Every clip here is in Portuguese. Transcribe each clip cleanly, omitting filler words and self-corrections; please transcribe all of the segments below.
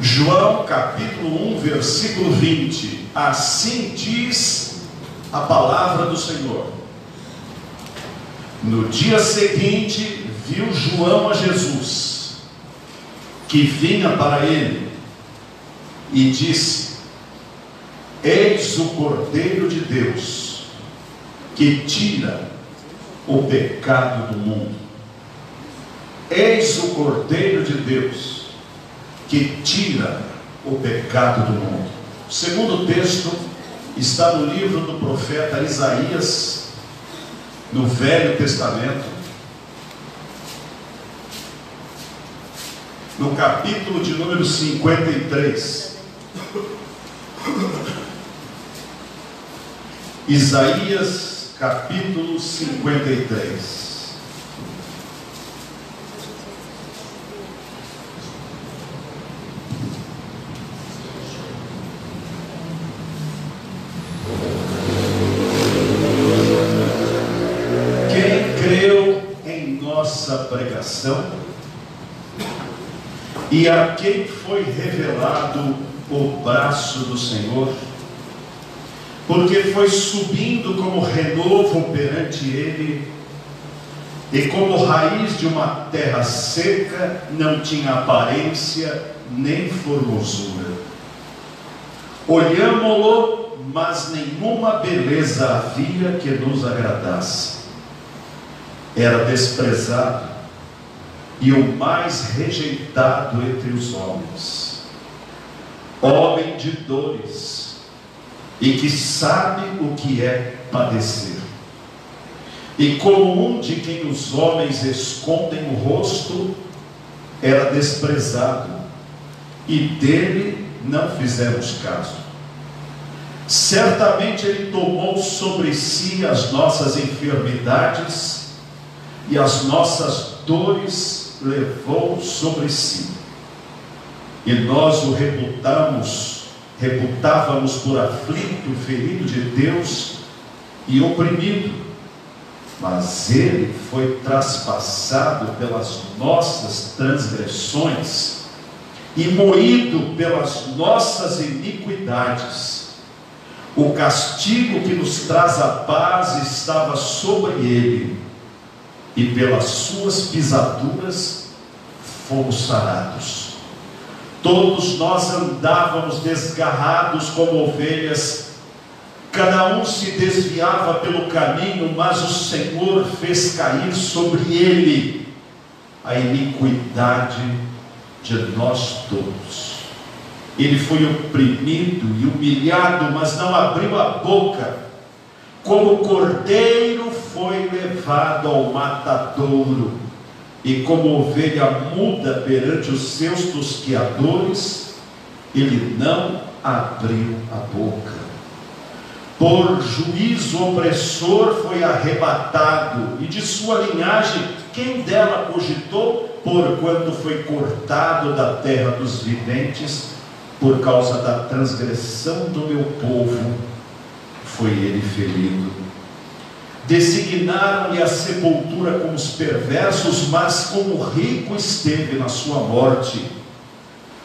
João capítulo 1, versículo 20. Assim diz a palavra do Senhor: no dia seguinte viu João a Jesus, que vinha para ele, e disse: eis o Cordeiro de Deus, que tira o pecado do mundo. Eis o Cordeiro de Deus, que tira o pecado do mundo. O segundo texto está no livro do profeta Isaías, no Velho Testamento, no capítulo de número 53. Isaías capítulo 53. Pregação, e a quem foi revelado o braço do Senhor, porque foi subindo como renovo perante ele, e como raiz de uma terra seca, não tinha aparência nem formosura. Olhámo-lo, mas nenhuma beleza havia que nos agradasse. Era desprezado e o mais rejeitado entre os homens, homem de dores, e que sabe o que é padecer. E como um de quem os homens escondem o rosto, era desprezado, e dele não fizemos caso. Certamente ele tomou sobre si as nossas enfermidades, e as nossas dores levou sobre si. E nós o reputávamos por aflito, ferido de Deus e oprimido. Mas ele foi traspassado pelas nossas transgressões e moído pelas nossas iniquidades. O castigo que nos traz a paz estava sobre ele, e pelas suas pisaduras fomos sarados. Todos nós andávamos desgarrados como ovelhas, cada um se desviava pelo caminho, mas o Senhor fez cair sobre ele a iniquidade de nós todos. Ele foi oprimido e humilhado, mas não abriu a boca. Como cordeiro foi levado ao matadouro, e como ovelha muda perante os seus tosqueadores, ele não abriu a boca. Por juízo opressor foi arrebatado, e de sua linhagem quem dela cogitou? Porquanto foi cortado da terra dos viventes, por causa da transgressão do meu povo foi ele ferido. Designaram-lhe a sepultura com os perversos, mas como rico esteve na sua morte,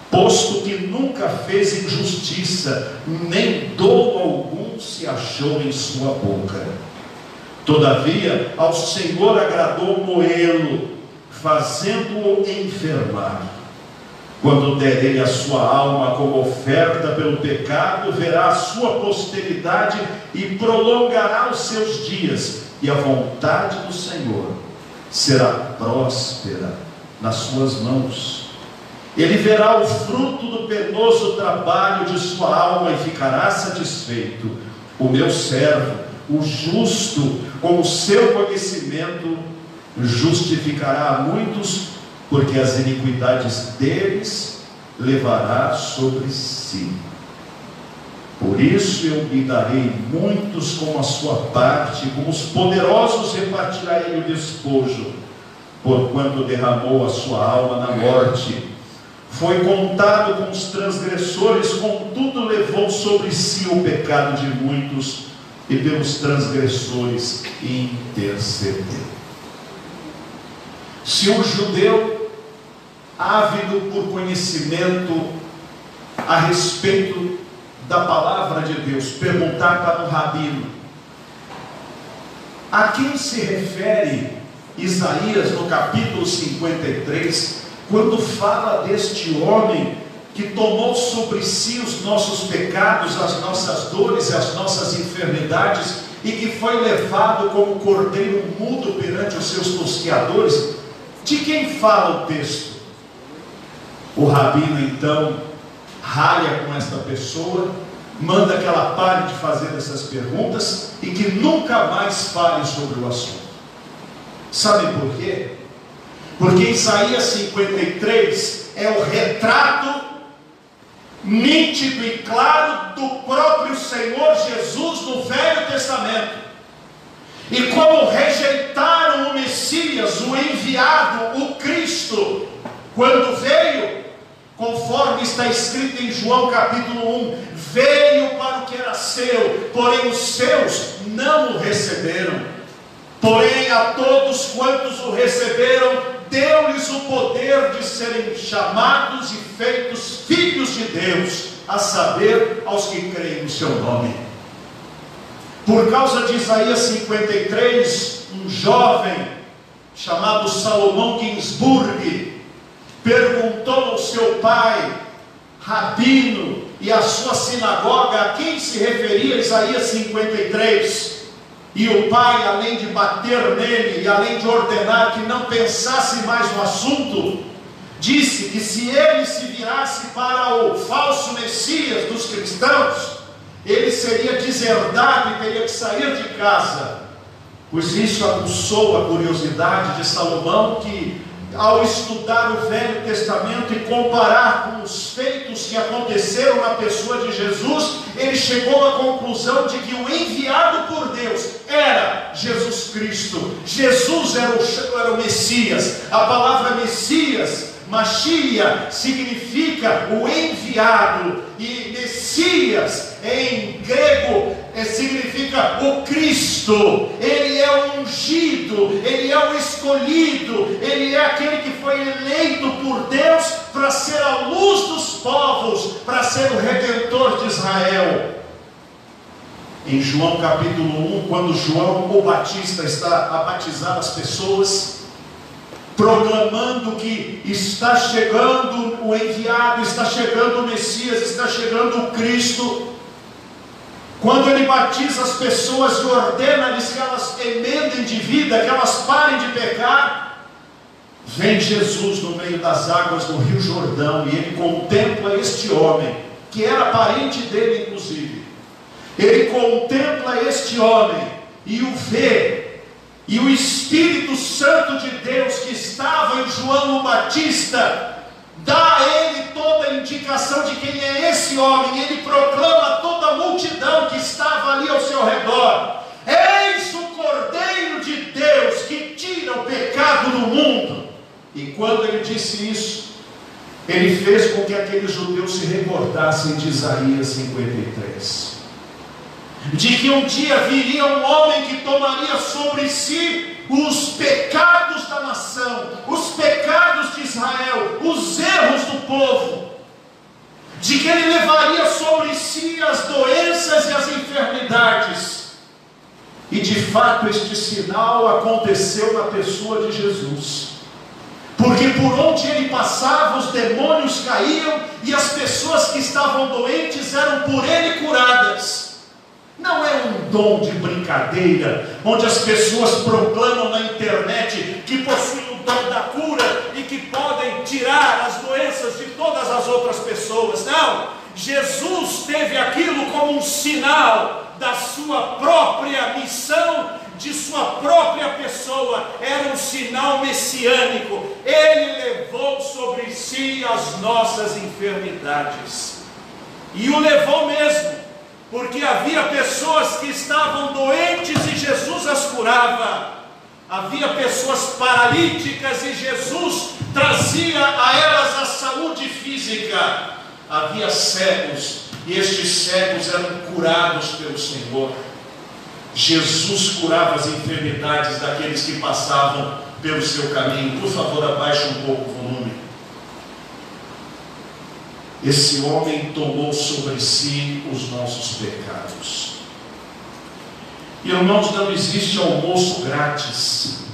posto que nunca fez injustiça, nem dolo algum se achou em sua boca. Todavia ao Senhor agradou moê-lo, fazendo-o enfermar. Quando der ele a sua alma como oferta pelo pecado, verá a sua posteridade e prolongará os seus dias, e a vontade do Senhor será próspera nas suas mãos. Ele verá o fruto do penoso trabalho de sua alma e ficará satisfeito. O meu servo, o justo, com o seu conhecimento, justificará a muitos, porque as iniquidades deles levará sobre si. Por isso eu lhe darei muitos como a sua parte, com os poderosos repartirá ele o despojo, porquanto derramou a sua alma na morte. Foi contado com os transgressores, contudo levou sobre si o pecado de muitos, e pelos transgressores intercedeu. Se um judeu ávido por conhecimento a respeito da palavra de Deus, perguntar para o rabino: a quem se refere Isaías no capítulo 53, quando fala deste homem que tomou sobre si os nossos pecados, as nossas dores e as nossas enfermidades, e que foi levado como cordeiro mudo perante os seus tosqueadores? De quem fala o texto? O rabino então ralha com esta pessoa, manda que ela pare de fazer essas perguntas e que nunca mais fale sobre o assunto. Sabem por quê? Porque Isaías 53 é o retrato nítido e claro do próprio Senhor Jesus no Velho Testamento. E como rejeitaram o Messias, o enviado, o Cristo, quando veio, conforme está escrito em João capítulo 1, veio para o que era seu, porém os seus não o receberam. Porém a todos quantos o receberam, deu-lhes o poder de serem chamados e feitos filhos de Deus, a saber, aos que creem no seu nome. Por causa de Isaías 53, um jovem chamado Salomão Ginsburg perguntou ao seu pai, rabino, e à sua sinagoga, a quem se referia Isaías 53. E o pai, além de bater nele e além de ordenar que não pensasse mais no assunto, disse que se ele se virasse para o falso Messias dos cristãos, ele seria deserdado e teria que sair de casa. Pois isso aguçou a curiosidade de Salomão, que ao estudar o Velho Testamento e comparar com os feitos que aconteceram na pessoa de Jesus, ele chegou à conclusão de que o enviado por Deus era Jesus Cristo. Jesus era o Messias. A palavra Messias, Machia, significa o enviado, e Messias em grego significa o Cristo. Ele é o ungido, ele é o escolhido, ele é aquele que foi eleito por Deus para ser a luz dos povos, para ser o Redentor de Israel. Em João capítulo 1, quando João o Batista está a batizar as pessoas, proclamando que está chegando o enviado, está chegando o Messias, está chegando o Cristo, quando ele batiza as pessoas e ordena-lhes que elas emendem de vida, que elas parem de pecar, vem Jesus no meio das águas do Rio Jordão, e ele contempla este homem, que era parente dele inclusive. Ele contempla este homem e o vê, e o Espírito Santo de Deus que estava em João o Batista dá a ele toda a indicação de quem é esse homem. Ele proclama a toda a multidão que estava ali ao seu redor: eis o Cordeiro de Deus que tira o pecado do mundo. E quando ele disse isso, ele fez com que aqueles judeus se recordassem de Isaías 53, de que um dia viria um homem que tomaria sobre si os pecados da nação, os pecados de Israel, os erros do povo, de que ele levaria sobre si as doenças e as enfermidades. E de fato este sinal aconteceu na pessoa de Jesus, porque por onde ele passava os demônios caíam e as pessoas que estavam doentes eram por ele curadas. Não é um dom de brincadeira, onde as pessoas proclamam na internet que possuem o dom da cura e que podem tirar as doenças de todas as outras pessoas. Não, Jesus teve aquilo como um sinal da sua própria missão, de sua própria pessoa. Era um sinal messiânico. Ele levou sobre si as nossas enfermidades, e o levou mesmo, porque havia pessoas que estavam doentes e Jesus as curava. Havia pessoas paralíticas e Jesus trazia a elas a saúde física. Havia cegos e estes cegos eram curados pelo Senhor. Jesus curava as enfermidades daqueles que passavam pelo seu caminho. Por favor, abaixe um pouco o volume. esse homem tomou sobre si os nossos pecados. Irmãos, não existe almoço grátis.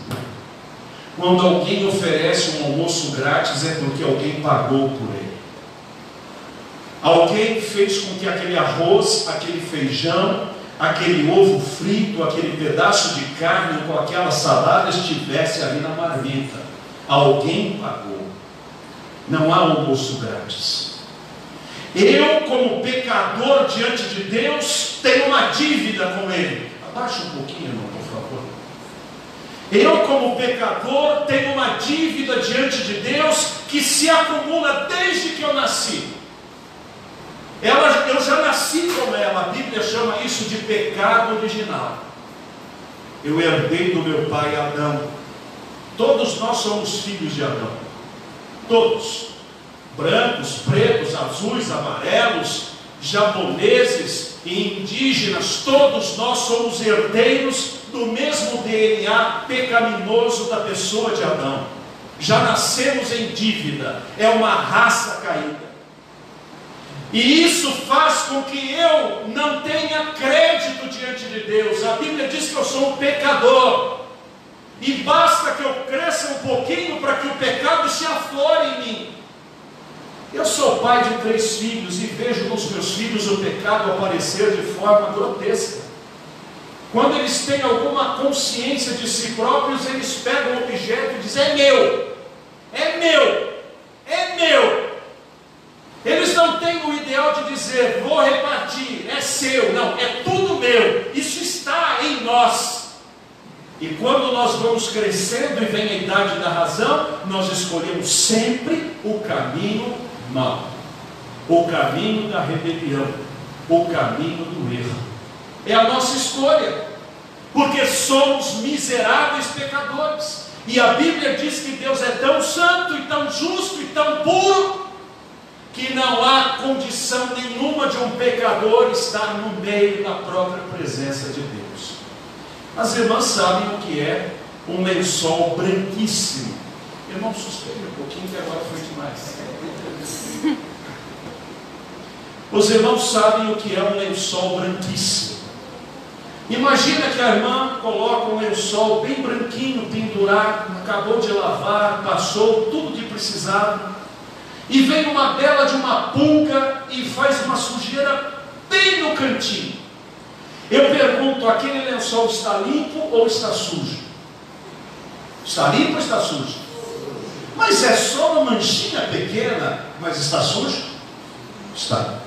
Quando alguém oferece um almoço grátis, é porque alguém pagou por ele. Alguém fez com que aquele arroz, aquele feijão, aquele ovo frito, aquele pedaço de carne com aquela salada estivesse ali na marmita. Alguém pagou. Não há almoço grátis. Eu, como pecador diante de Deus, tenho uma dívida com Ele. Abaixa um pouquinho, irmão, por favor. Eu, como pecador, tenho uma dívida diante de Deus que se acumula desde que eu nasci. Eu já nasci com ela. A Bíblia chama isso de pecado original. Eu herdei do meu pai Adão. Todos nós somos filhos de Adão. Todos. Brancos, pretos, azuis, amarelos, japoneses e indígenas. Todos nós somos herdeiros do mesmo DNA pecaminoso da pessoa de Adão. Já nascemos em dívida. É uma raça caída. E isso faz com que eu não tenha crédito diante de Deus. A Bíblia diz que eu sou um pecador. E basta que eu cresça um pouquinho para que o pecado se aflore em mim. Eu sou pai de 3 filhos e vejo nos meus filhos o pecado aparecer de forma grotesca. Quando eles têm alguma consciência de si próprios, eles pegam o objeto e dizem: é meu, é meu, é meu. Eles não têm o ideal de dizer: vou repartir, é seu. Não, é tudo meu. Isso está em nós. E quando nós vamos crescendo e vem a idade da razão, nós escolhemos sempre o caminho mau, o caminho da rebelião, o caminho do erro. É a nossa escolha, porque somos miseráveis pecadores. E a Bíblia diz que Deus é tão santo e tão justo e tão puro, que não há condição nenhuma de um pecador estar no meio da própria presença de Deus. As irmãs sabem o que é um lençol branquíssimo. Irmão, suspende um pouquinho que agora foi demais. Os irmãos sabem o que é um lençol branquíssimo. Imagina que a irmã coloca um lençol bem branquinho, pendurado, acabou de lavar, passou tudo que precisava, e vem uma bela de uma pulga e faz uma sujeira bem no cantinho. Eu pergunto: aquele lençol está limpo ou está sujo? Está limpo ou está sujo? Mas é só uma manchinha pequena, mas está sujo? Está.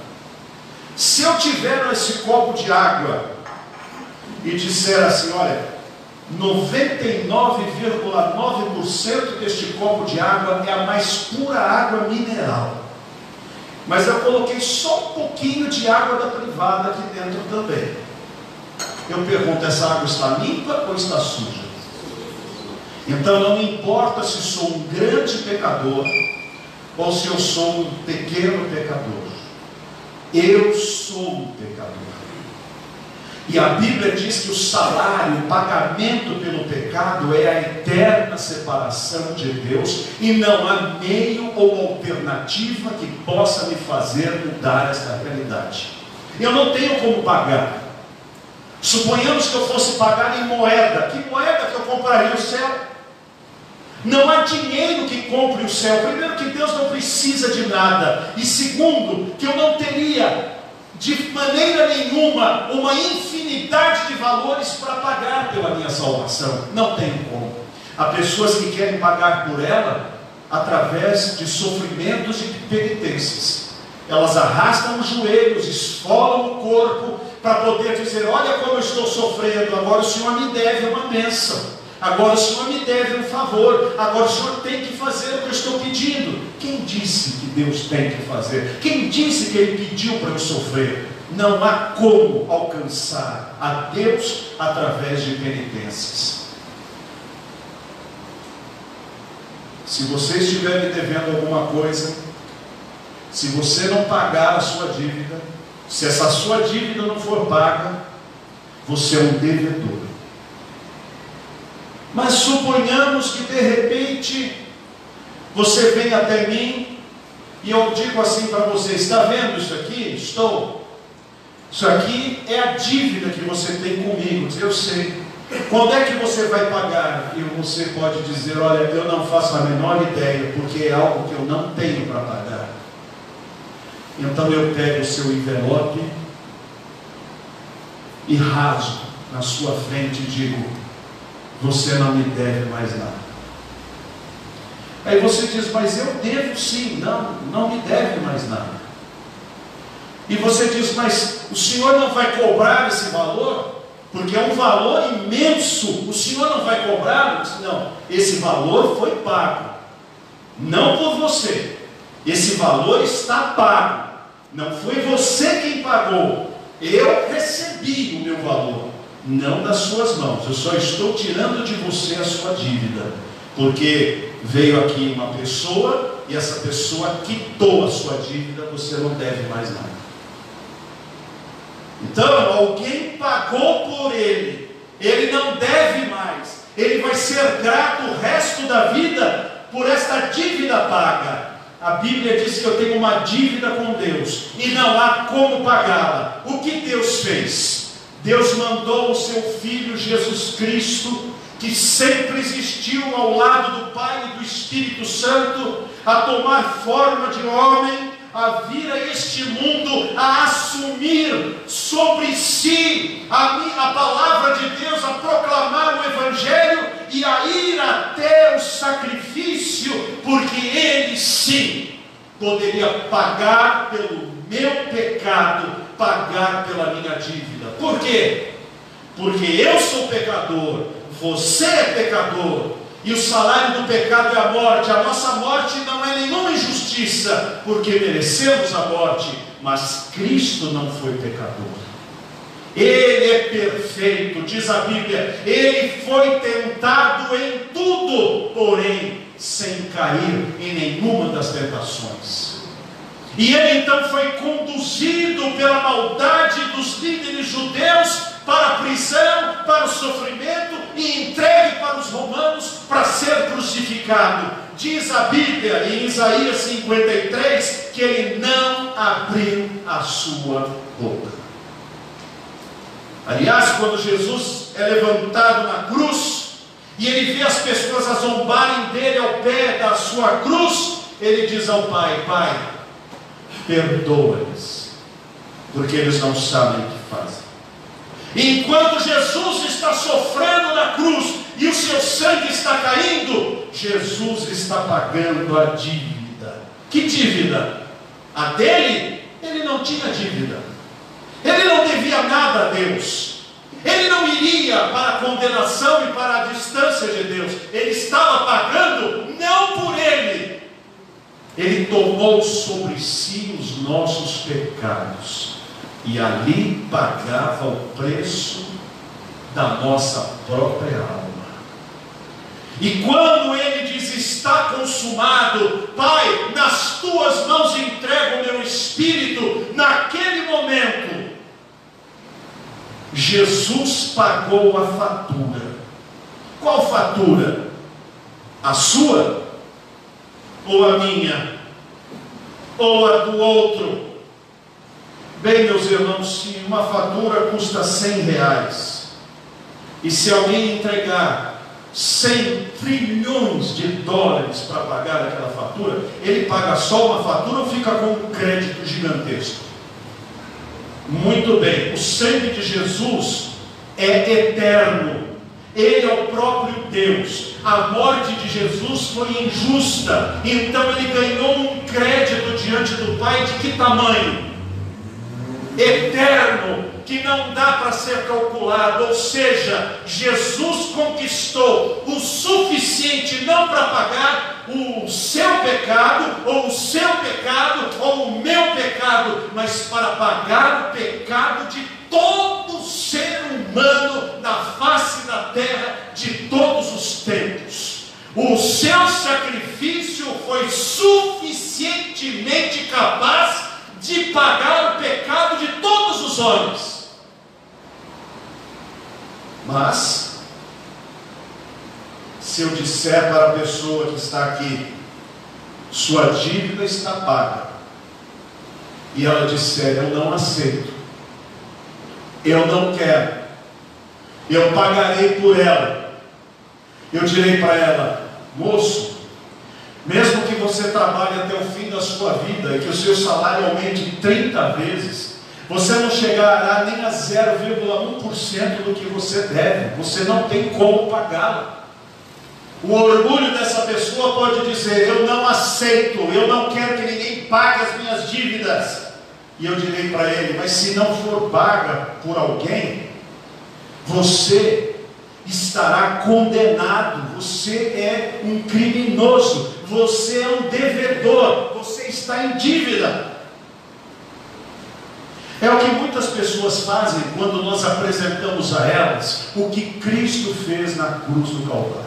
Se eu tiver esse copo de água e disser assim: olha, 99,9% deste copo de água é a mais pura água mineral, mas eu coloquei só um pouquinho de água da privada aqui dentro também. Eu pergunto: essa água está limpa ou está suja? Então não importa se sou um grande pecador ou se eu sou um pequeno pecador, eu sou um pecador. E a Bíblia diz que o salário, o pagamento pelo pecado é a eterna separação de Deus, e não há meio ou alternativa que possa me fazer mudar esta realidade. Eu não tenho como pagar. Suponhamos que eu fosse pagar em moeda. Que moeda que eu compraria o céu? Não há dinheiro que compre o céu. Primeiro, que Deus não precisa de nada. E segundo, que eu não teria de maneira nenhuma uma infinidade de valores para pagar pela minha salvação. Não tenho como. Há pessoas que querem pagar por ela através de sofrimentos e penitências. Elas arrastam os joelhos, esfolam o corpo para poder dizer: olha como eu estou sofrendo, agora o Senhor me deve uma bênção, agora o Senhor me deve um favor, agora o Senhor tem que fazer o que eu estou pedindo. Quem disse que Deus tem que fazer? Quem disse que Ele pediu para eu sofrer? Não há como alcançar a Deus através de penitências. Se você estiver me devendo alguma coisa, se você não pagar a sua dívida, se essa sua dívida não for paga, você é um devedor. Mas suponhamos que de repente você vem até mim E eu digo assim para você: está vendo isso aqui? Estou. Isso aqui é a dívida que você tem comigo. Eu sei. Quando é que você vai pagar? E você pode dizer: olha, eu não faço a menor ideia, porque é algo que eu não tenho para pagar. Então eu pego o seu envelope e rasgo na sua frente e digo: você não me deve mais nada. Aí você diz: mas eu devo sim. Não me deve mais nada. E você diz: mas o senhor não vai cobrar esse valor? Porque é um valor imenso. O senhor não vai cobrar? Não, esse valor foi pago, não por você. Esse valor está pago. Não foi você quem pagou. Eu recebi o meu valor, não das suas mãos. Eu só estou tirando de você a sua dívida, porque veio aqui uma pessoa e essa pessoa quitou a sua dívida. Você não deve mais nada. Então, alguém pagou por ele, ele não deve mais, ele vai ser grato o resto da vida por esta dívida paga. A Bíblia diz que eu tenho uma dívida com Deus e não há como pagá-la. O que Deus fez? Deus mandou o seu Filho Jesus Cristo, que sempre existiu ao lado do Pai e do Espírito Santo, a tomar forma de homem, a vir a este mundo, a assumir sobre si a palavra de Deus, a proclamar o Evangelho e a ir até o sacrifício, porque Ele sim poderia pagar pelo meu pecado, pagar pela minha dívida. Por quê? Porque eu sou pecador, você é pecador, e o salário do pecado é a morte. A nossa morte não é nenhuma injustiça, porque merecemos a morte, mas Cristo não foi pecador. Ele é perfeito, diz a Bíblia, ele foi tentado em tudo, porém sem cair em nenhuma das tentações. E ele então foi conduzido pela maldade dos líderes judeus para a prisão, para o sofrimento e entregue para os romanos para ser crucificado. Diz a Bíblia em Isaías 53 que ele não abriu a sua boca. Aliás, quando Jesus é levantado na cruz e ele vê as pessoas a zombarem dele ao pé da sua cruz, ele diz ao Pai: Pai, perdoa-lhes, porque eles não sabem o que fazem. Enquanto Jesus está sofrendo na cruz e o seu sangue está caindo, Jesus está pagando a dívida. Que dívida? A dele? Ele não tinha dívida. Ele não devia nada a Deus. Ele não iria para a condenação e para a distância de Deus. Ele estava pagando não por ele. Ele tomou sobre si os nossos pecados e ali pagava o preço da nossa própria alma. E quando ele diz: está consumado, Pai, nas tuas mãos entrego o meu espírito, naquele momento Jesus pagou a fatura. Qual fatura? A sua? Ou a minha? Ou a do outro? Bem, meus irmãos, se uma fatura custa R$100, e se alguém entregar 100 trilhões de dólares para pagar aquela fatura, ele paga só uma fatura ou fica com um crédito gigantesco? Muito bem, o sangue de Jesus é eterno, ele é o próprio Deus. A morte de Jesus foi injusta, então ele ganhou um crédito diante do Pai de que tamanho? Eterno, que não dá para ser calculado. Ou seja, Jesus conquistou o suficiente não para pagar o seu pecado, ou o seu pecado, ou o meu pecado, mas para pagar o pecado de todo ser humano na face da terra de todos os tempos. O seu sacrifício foi suficientemente capaz de pagar o pecado de todos os homens. Mas se eu disser para a pessoa que está aqui: sua dívida está paga, e ela disser: eu não aceito, eu não quero, eu pagarei por ela, eu direi para ela: moço, mesmo que você trabalhe até o fim da sua vida e que o seu salário aumente 30 vezes, você não chegará nem a 0,1% do que você deve. Você não tem como pagá-la. O orgulho dessa pessoa pode dizer: eu não aceito, eu não quero que ninguém pague as minhas dívidas. E eu direi para ele: mas se não for paga por alguém, você estará condenado, você é um criminoso, você é um devedor, você está em dívida. É o que muitas pessoas fazem quando nós apresentamos a elas o que Cristo fez na cruz do Calvário.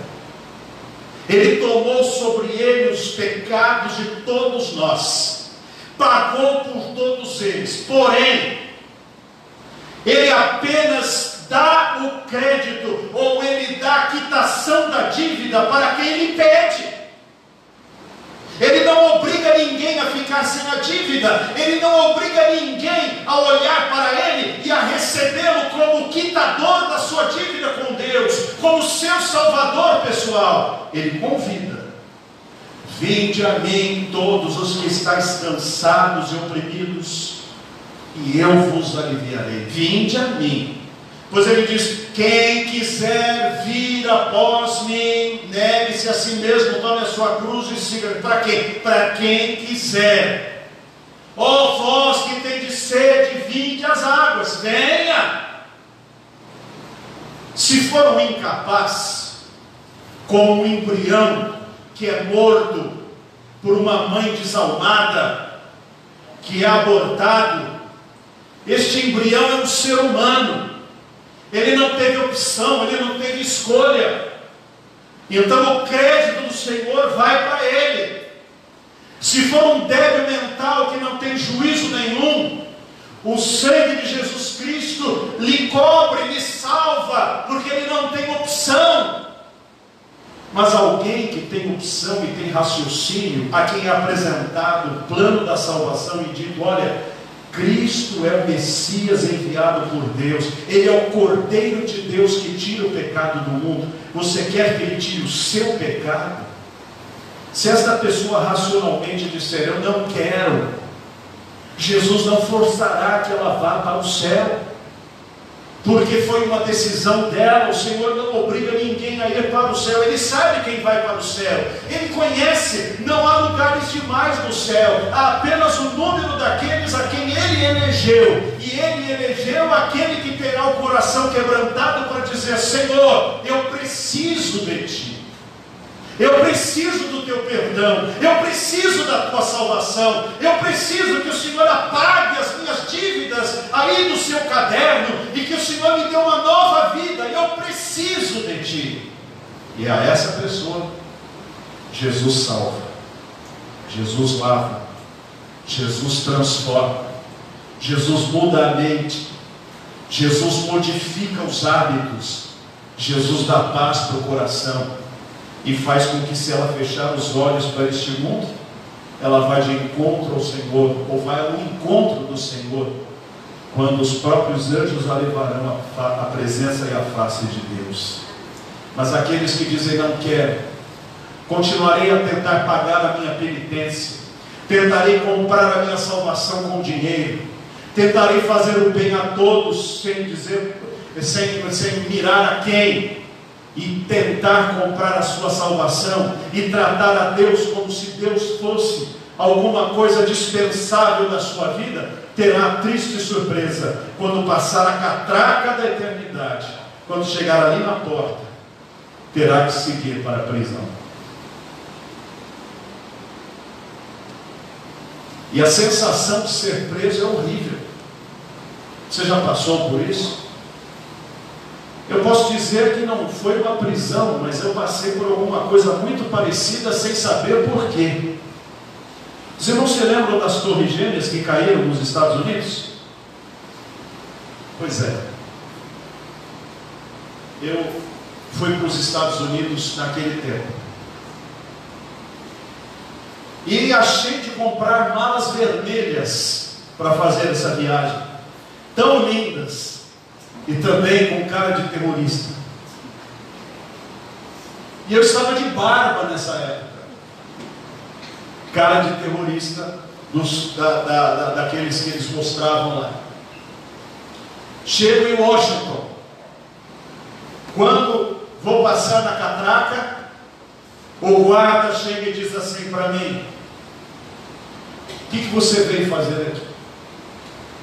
Ele tomou sobre ele os pecados de todos nós, pagou por todos eles, porém, ele apenas dá o crédito, ou ele dá a quitação da dívida para quem ele pede. Ele não obriga ninguém a ficar sem a dívida, ele não obriga ninguém a olhar para ele e a recebê-lo como quitador da sua dívida com Deus, como seu salvador pessoal. Ele convida: vinde a mim todos os que estáis cansados e oprimidos, e eu vos aliviarei. Vinde a mim. Pois ele diz: quem quiser vir após mim, negue-se a si mesmo, tome a sua cruz e siga. Para quem? Para quem quiser. Ó vós que tendes sede, vinde às águas, venha. Se for um incapaz, como um embrião que é morto por uma mãe desalmada, que é abortado, este embrião é um ser humano. Ele não teve opção, ele não teve escolha. Então o crédito do Senhor vai para ele. Se for um débil mental que não tem juízo nenhum, o sangue de Jesus Cristo lhe cobre, lhe salva, porque ele não tem opção. Mas alguém que tem opção e tem raciocínio, a quem é apresentado o plano da salvação e dito: olha, Cristo é o Messias enviado por Deus, Ele é o Cordeiro de Deus que tira o pecado do mundo. Você quer que Ele tire o seu pecado? Se esta pessoa racionalmente disser: eu não quero, Jesus não forçará que ela vá para o céu, porque foi uma decisão dela. O Senhor não obriga ninguém a ir para o céu. Ele sabe quem vai para o céu, Ele conhece. Não há lugares demais no céu, há apenas o número daqueles a quem Ele elegeu. E Ele elegeu aquele que terá o coração quebrantado para dizer: Senhor, eu preciso de Ti, eu preciso do Teu perdão, eu preciso da Tua salvação, eu preciso que o Senhor apague as minhas dívidas aí no seu caderno, e que o Senhor me dê uma nova vida. Eu preciso de Ti. E a essa pessoa Jesus salva, Jesus lava, Jesus transforma, Jesus muda a mente, Jesus modifica os hábitos, Jesus dá paz para o coração, e faz com que, se ela fechar os olhos para este mundo, ela vai de encontro ao Senhor, ou vai ao encontro do Senhor, quando os próprios anjos a levarão à presença e à face de Deus. Mas aqueles que dizem: não quero, continuarei a tentar pagar a minha penitência, tentarei comprar a minha salvação com dinheiro, tentarei fazer o bem a todos, sem mirar a quem, e tentar comprar a sua salvação, e tratar a Deus como se Deus fosse alguma coisa dispensável na sua vida, terá a triste surpresa quando passar a catraca da eternidade. Quando chegar ali na porta, terá que seguir para a prisão. E a sensação de ser preso é horrível. Você já passou por isso? Eu posso dizer que não foi uma prisão, mas eu passei por alguma coisa muito parecida sem saber por quê. Os irmãos se lembram das torres gêmeas que caíram nos Estados Unidos? Pois é. Eu fui para os Estados Unidos naquele tempo. E achei de comprar malas vermelhas para fazer essa viagem, tão lindas, e também com cara de terrorista. E eu estava de barba nessa época, cara de terrorista, daqueles que eles mostravam lá. Chego em Washington. Quando vou passar na catraca, o guarda chega e diz assim para mim: o que você veio fazer aqui?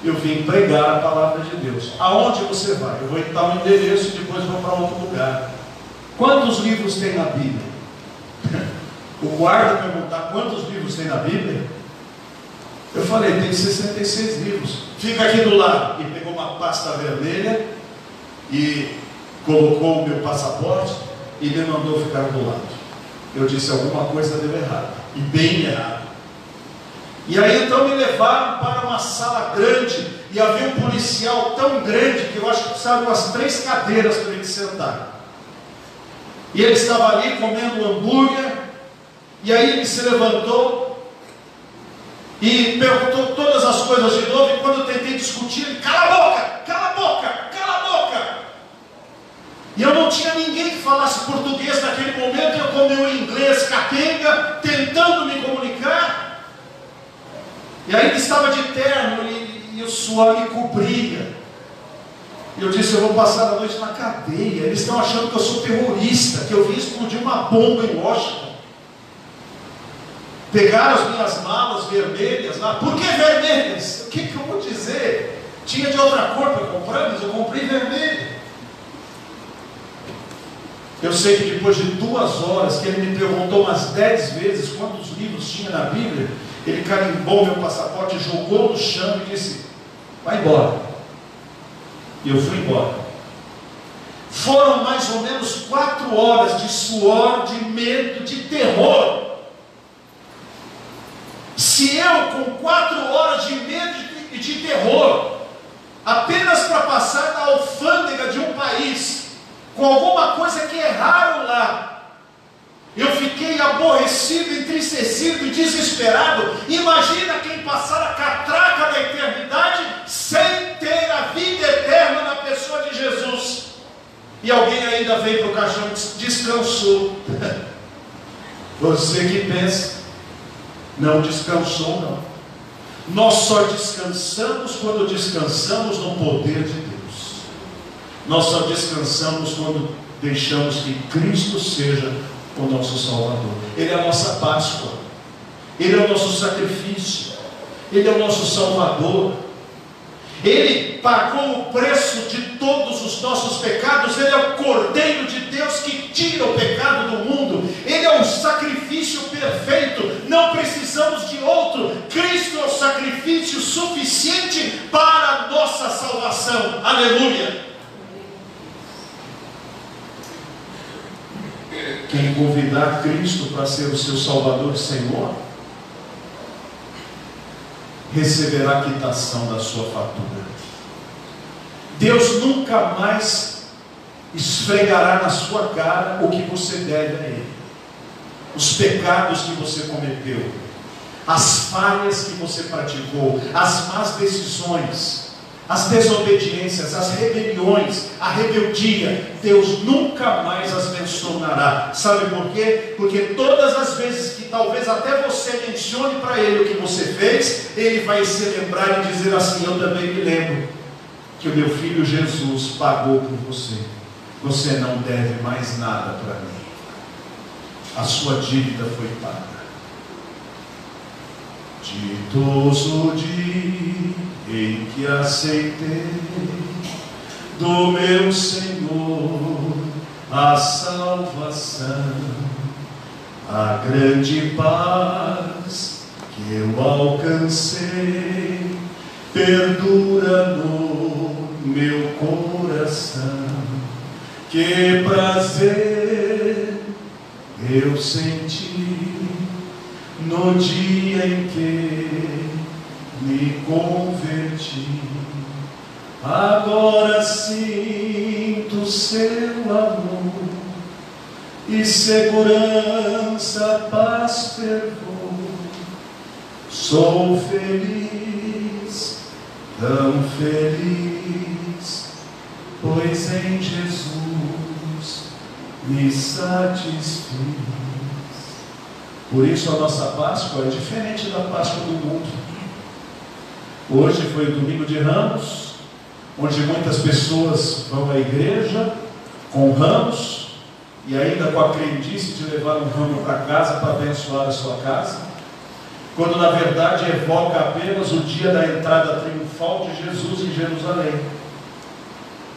Eu vim pregar a palavra de Deus. Aonde você vai? Eu vou dar um endereço e depois vou para outro lugar. Quantos livros tem na Bíblia? O guarda perguntar quantos livros tem na Bíblia. Eu falei, tem 66 livros. Fica aqui do lado. E pegou uma pasta vermelha e colocou o meu passaporte e me mandou ficar do lado. Eu disse, alguma coisa deu errado, e bem errado. E aí então me levaram para uma sala grande, e havia um policial tão grande que eu acho que precisava de umas 3 cadeiras para ele sentar. E ele estava ali comendo hambúrguer, e aí ele se levantou e perguntou todas as coisas de novo, e quando eu tentei discutir, ele, cala a boca, cala a boca, cala a boca. E eu não tinha ninguém que falasse português naquele momento, eu com meu inglês capenga, tentando me comunicar. E aí ele estava de terno e o suor me cobria. E eu disse, eu vou passar a noite na cadeia. Eles estão achando que eu sou terrorista, que eu vim explodir uma bomba em Washington. Pegaram as minhas malas vermelhas lá. Por que vermelhas? O que eu vou dizer? Tinha de outra cor para comprar, mas eu comprei vermelho. Eu sei que depois de 2 horas, que ele me perguntou umas 10 vezes quantos livros tinha na Bíblia, ele carimbou meu passaporte, jogou no chão e disse, vai embora. E eu fui embora. Foram mais ou menos 4 horas de suor, de medo, de terror. Se eu, com 4 horas de medo e de terror, apenas para passar na alfândega de um país, com alguma coisa que erraram lá, eu fiquei aborrecido, entristecido e desesperado. Imagina quem passar a catraca da eternidade sem ter a vida eterna na pessoa de Jesus. E alguém ainda veio para o caixão e descansou. Você que pensa, não descansou não. Nós só descansamos quando descansamos no poder de Deus. Nós só descansamos quando deixamos que Cristo seja o nosso Salvador. Ele é a nossa Páscoa, Ele é o nosso sacrifício, Ele é o nosso Salvador. Ele pagou o preço de todos os nossos pecados. Ele é o Cordeiro de Deus que tira o pecado do mundo. Ele é um sacrifício perfeito. Não precisamos de outro. Cristo é o sacrifício suficiente para a nossa salvação. Aleluia. Quem convidar Cristo para ser o seu Salvador e Senhor, receberá a quitação da sua fatura. Deus nunca mais esfregará na sua cara o que você deve a Ele, os pecados que você cometeu, as falhas que você praticou, as más decisões, as desobediências, as rebeliões, a rebeldia. Deus nunca mais as mencionará. Sabe por quê? Porque todas as vezes que talvez até você mencione para Ele o que você fez, Ele vai se lembrar e dizer assim, eu também me lembro que o meu filho Jesus pagou por você. Você não deve mais nada para mim. A sua dívida foi paga. Ditoso o dia em que aceitei do meu Senhor a salvação, a grande paz que eu alcancei perdura no meu coração. Que prazer eu senti no dia em que me converti. Agora sinto seu amor e segurança, paz, fervor. Sou feliz, tão feliz, pois em Jesus me satisfiz. Por isso a nossa Páscoa é diferente da Páscoa do mundo. Hoje foi o domingo de Ramos, onde muitas pessoas vão à igreja com ramos e ainda com a crendice de levar um ramo para casa para abençoar a sua casa, quando na verdade evoca apenas o dia da entrada triunfal de Jesus em Jerusalém.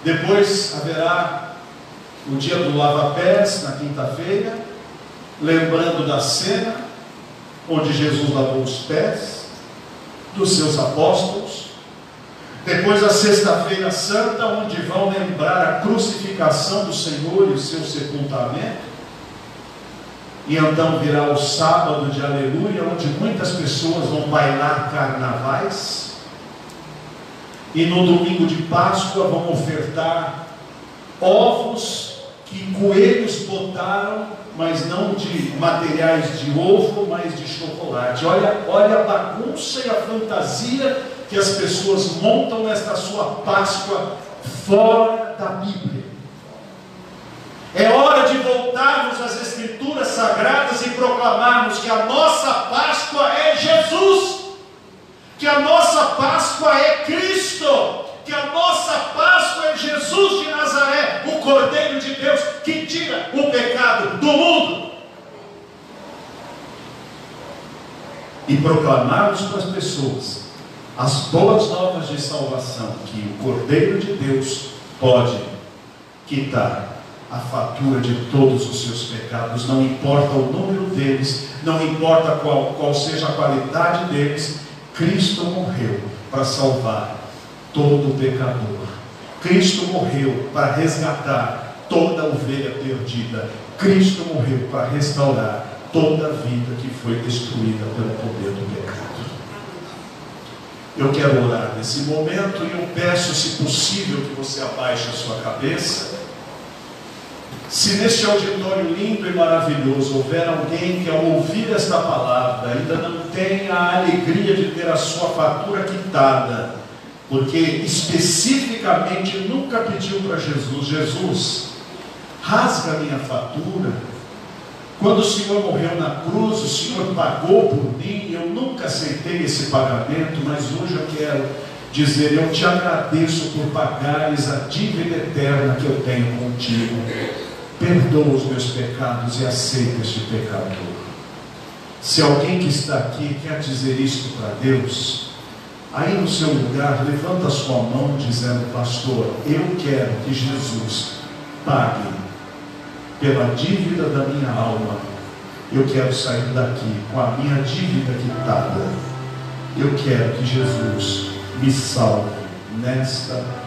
Depois haverá o dia do lava-pés, na quinta-feira, lembrando da cena onde Jesus lavou os pés dos seus apóstolos. Depois a sexta-feira santa, onde vão lembrar a crucificação do Senhor e o seu sepultamento. E então virá o sábado de aleluia, onde muitas pessoas vão bailar carnavais. E no domingo de Páscoa vão ofertar ovos que coelhos botaram, mas não de materiais de ovo, mas de chocolate. Olha a bagunça e a fantasia que as pessoas montam nesta sua Páscoa fora da Bíblia. É hora de voltarmos às Escrituras Sagradas e proclamarmos que a nossa Páscoa é Jesus, que a nossa Páscoa é Cristo, que a nossa Páscoa é Jesus de Nazaré, o Cordeiro de Deus que tira o pecado do mundo. E proclamarmos para as pessoas as boas novas de salvação, que o Cordeiro de Deus pode quitar a fatura de todos os seus pecados, não importa o número deles, não importa qual seja a qualidade deles. Cristo morreu para salvar todo pecador. Cristo morreu para resgatar toda ovelha perdida. Cristo morreu para restaurar toda a vida que foi destruída pelo poder do pecado. Eu quero orar nesse momento e eu peço, se possível, que você abaixe a sua cabeça. Se neste auditório lindo e maravilhoso houver alguém que ao ouvir esta palavra ainda não tenha a alegria de ter a sua fatura quitada, porque especificamente nunca pediu para Jesus: Jesus, rasga a minha fatura. Quando o Senhor morreu na cruz, o Senhor pagou por mim, eu nunca aceitei esse pagamento, mas hoje eu quero dizer: eu te agradeço por pagares a dívida eterna que eu tenho contigo. Perdoa os meus pecados e aceita este pecador. Se alguém que está aqui quer dizer isto para Deus, aí no seu lugar, levanta a sua mão dizendo: pastor, eu quero que Jesus pague pela dívida da minha alma. Eu quero sair daqui com a minha dívida quitada. Eu quero que Jesus me salve nesta